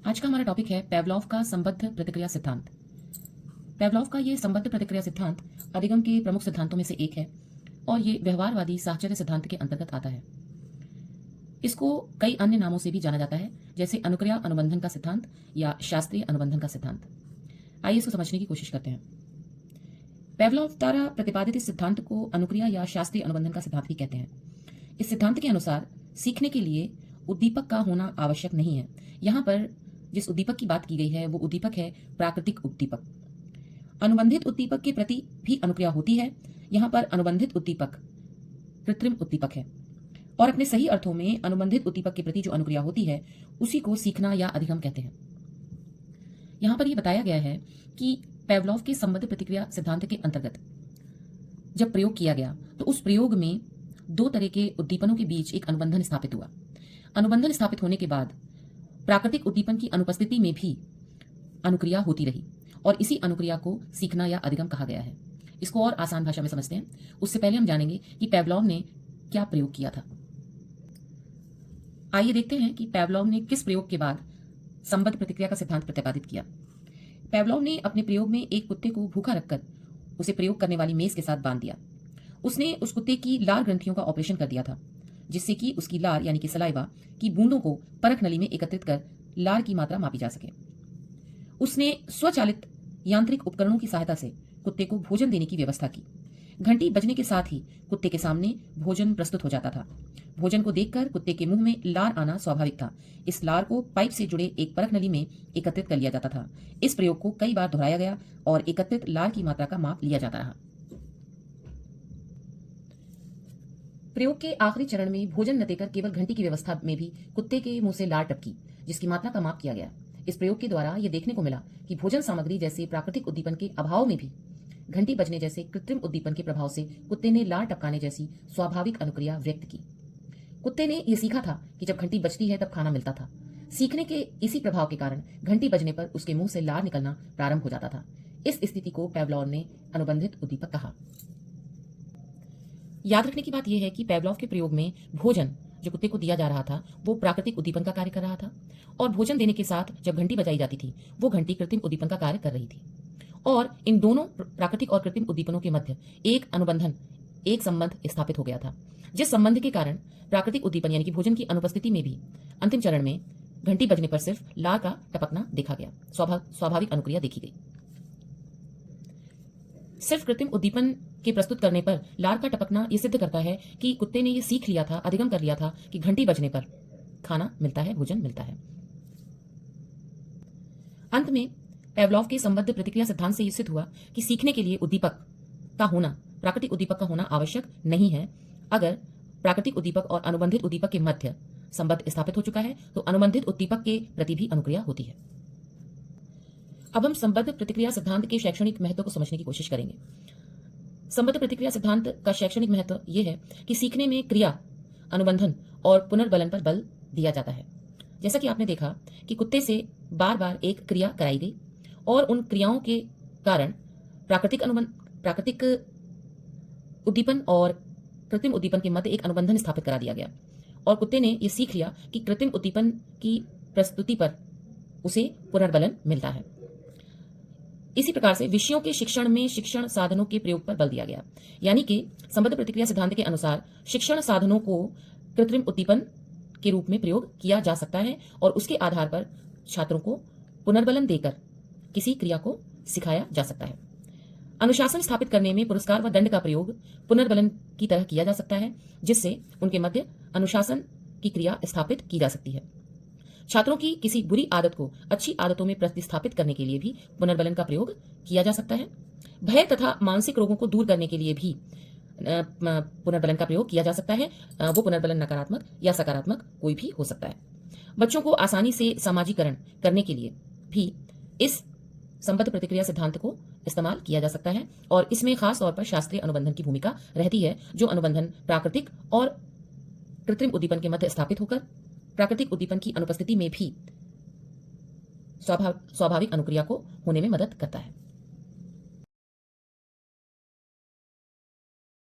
आज का हमारा टॉपिक है पेवलॉव का संबद्ध प्रतिक्रिया सिद्धांत। पेवलॉव का ये संबद्ध प्रतिक्रिया सिद्धांत अधिगम के प्रमुख सिद्धांतों में से एक है और ये व्यवहारवादी साहचर्य सिद्धांत के अंतर्गत आता है। इसको कई अन्य नामों से भी जाना जाता है, जैसे अनुक्रिया अनुबंधन का सिद्धांत या शास्त्रीय अनुबंधन का सिद्धांत। आइए इसको समझने की कोशिश करते हैं। पेवलॉव द्वारा प्रतिपादित इस सिद्धांत को अनुक्रिया या शास्त्रीय अनुबंधन का सिद्धांत भी कहते हैं। इस सिद्धांत के अनुसार सीखने के लिए उद्दीपक का होना आवश्यक नहीं है। यहाँ पर जिस उद्दीपक की बात की गई है वो उद्दीपक है प्राकृतिक उद्दीपक। अनुबंधित उद्दीपक के प्रति भी अनुक्रिया होती है। यहाँ पर अनुबंधित उद्दीपक कृत्रिम उद्दीपक है और अपने सही अर्थों में अनुबंधित उद्दीपक के प्रति जो अनुक्रिया होती है उसी को सीखना या अधिगम कहते हैं। यहाँ पर यह बताया गया है कि पेवलॉव के संबद्ध प्रतिक्रिया सिद्धांत के अंतर्गत जब प्रयोग किया गया तो उस प्रयोग में दो तरह के उद्दीपनों के बीच एक अनुबंधन स्थापित हुआ। अनुबंधन स्थापित होने के बाद प्राकृतिक उद्दीपन की अनुपस्थिति में भी अनुक्रिया होती रही और इसी अनुक्रिया को सीखना या अधिगम कहा गया है। इसको और आसान भाषा में समझते हैं, उससे पहले हम जानेंगे कि पेवलॉव ने क्या प्रयोग किया था। आइए देखते हैं कि पेवलॉव ने किस प्रयोग के बाद संबद्ध प्रतिक्रिया का सिद्धांत प्रतिपादित किया। पेवलॉव ने अपने प्रयोग में एक कुत्ते को भूखा रखकर उसे प्रयोग करने वाली मेज के साथ बांध दिया। उसने उस कुत्ते की लार ग्रंथियों का ऑपरेशन कर दिया था, जिससे कि उसकी लार यानी कि सलाइवा की बूंदों को परख नली में एकत्रित कर लार की मात्रा मापी जा सके। उसने स्वचालित यांत्रिक उपकरणों की सहायता से कुत्ते को भोजन देने की व्यवस्था की। घंटी बजने के साथ ही कुत्ते के सामने भोजन प्रस्तुत हो जाता था। भोजन को देखकर कुत्ते के मुंह में लार आना स्वाभाविक था। इस लार को पाइप से जुड़े एक परख नली में एकत्रित कर लिया जाता था। इस प्रयोग को कई बार दोहराया गया और एकत्रित लार की मात्रा का माप लिया जाता रहा। प्रयोग के आखिरी चरण में भोजन न देकर केवल घंटी की व्यवस्था में भी कुत्ते के मुंह से लार टपकी, जिसकी मात्रा का माप किया गया। इस प्रयोग के द्वारा यह देखने को मिला कि भोजन सामग्री जैसे प्राकृतिक उद्दीपन के अभाव में भी घंटी बजने जैसे कृत्रिम उद्दीपन के प्रभाव से कुत्ते ने लार टपकाने जैसी स्वाभाविक अनुक्रिया व्यक्त की। कुत्ते ने यह सीखा था कि जब घंटी बजती है तब खाना मिलता था। सीखने के इसी प्रभाव के कारण घंटी बजने पर उसके मुंह से लार निकलना प्रारंभ हो जाता था। इस स्थिति को पेवलॉव ने अनुबंधित उद्दीपक कहा। याद रखने की बात यह है कि पेवलॉव के प्रयोग में भोजन जो कुत्ते को दिया जा रहा था वो प्राकृतिक उद्दीपन का कार्य कर रहा था और भोजन देने के साथ जब घंटी बजाई जाती थी वो घंटी कृत्रिम उद्दीपन का कार्य कर रही थी और इन दोनों प्राकृतिक और कृत्रिम उद्दीपनों के मध्य एक अनुबंधन, एक संबंध स्थापित हो गया था, जिस संबंध के कारण प्राकृतिक उद्दीपन यानी कि भोजन की अनुपस्थिति में भी अंतिम चरण में घंटी बजने पर सिर्फ लार का टपकना देखा गया, स्वाभाविक अनुक्रिया देखी गई। सिर्फ कृत्रिम उद्दीपन के प्रस्तुत करने पर लार का टपकना यह सिद्ध करता है कि कुत्ते ने यह सीख लिया था, अधिगम कर लिया था कि घंटी बजने पर खाना मिलता है, भोजन मिलता है। अंत में पेवलॉव के संबद्ध प्रतिक्रिया सिद्धांत से यह सिद्ध हुआ कि सीखने के लिए उद्दीपक का होना, प्राकृतिक उद्दीपक का होना आवश्यक नहीं है। अगर प्राकृतिक उद्दीपक और अनुबंधित उद्दीपक के मध्य संबंध स्थापित हो चुका है तो अनुबंधित उद्दीपक के प्रति भी अनुक्रिया होती है। अब हम संबद्ध प्रतिक्रिया सिद्धांत के शैक्षणिक महत्व को समझने की कोशिश करेंगे। संबद्ध प्रतिक्रिया सिद्धांत का शैक्षणिक महत्व यह है कि सीखने में क्रिया, अनुबंधन और पुनर्बलन पर बल दिया जाता है। जैसा कि आपने देखा कि कुत्ते से बार बार एक क्रिया कराई गई और उन क्रियाओं के कारण प्राकृतिक उद्दीपन और कृत्रिम उद्दीपन के मध्य एक अनुबंधन स्थापित करा दिया गया और कुत्ते ने यह सीख लिया कि कृत्रिम उद्दीपन की प्रस्तुति पर उसे पुनर्बलन मिलता है। इसी प्रकार से विषयों के शिक्षण में शिक्षण साधनों के प्रयोग पर बल दिया गया, यानी कि संबद्ध प्रतिक्रिया सिद्धांत के अनुसार शिक्षण साधनों को कृत्रिम उद्दीपन के रूप में प्रयोग किया जा सकता है और उसके आधार पर छात्रों को पुनर्बलन देकर किसी क्रिया को सिखाया जा सकता है। अनुशासन स्थापित करने में पुरस्कार व दंड का प्रयोग पुनर्बलन की तरह किया जा सकता है, जिससे उनके मध्य अनुशासन की क्रिया स्थापित की जा सकती है। छात्रों की किसी बुरी आदत को अच्छी आदतों में प्रतिस्थापित करने के लिए भी पुनर्बलन का प्रयोग किया जा सकता है। भय तथा मानसिक रोगों को दूर करने के लिए भी पुनर्बलन का प्रयोग किया जा सकता है। वो पुनर्बलन नकारात्मक या सकारात्मक कोई भी हो सकता है। बच्चों को आसानी से सामाजिकरण करने के लिए भी इस संबद्ध प्रतिक्रिया सिद्धांत को इस्तेमाल किया जा सकता है और इसमें खास तौर पर शास्त्रीय अनुबंधन की भूमिका रहती है, जो अनुबंधन प्राकृतिक और कृत्रिम उद्दीपन के मध्य स्थापित होकर प्राकृतिक उद्दीपन की अनुपस्थिति में भी स्वाभाविक अनुक्रिया को होने में मदद करता है।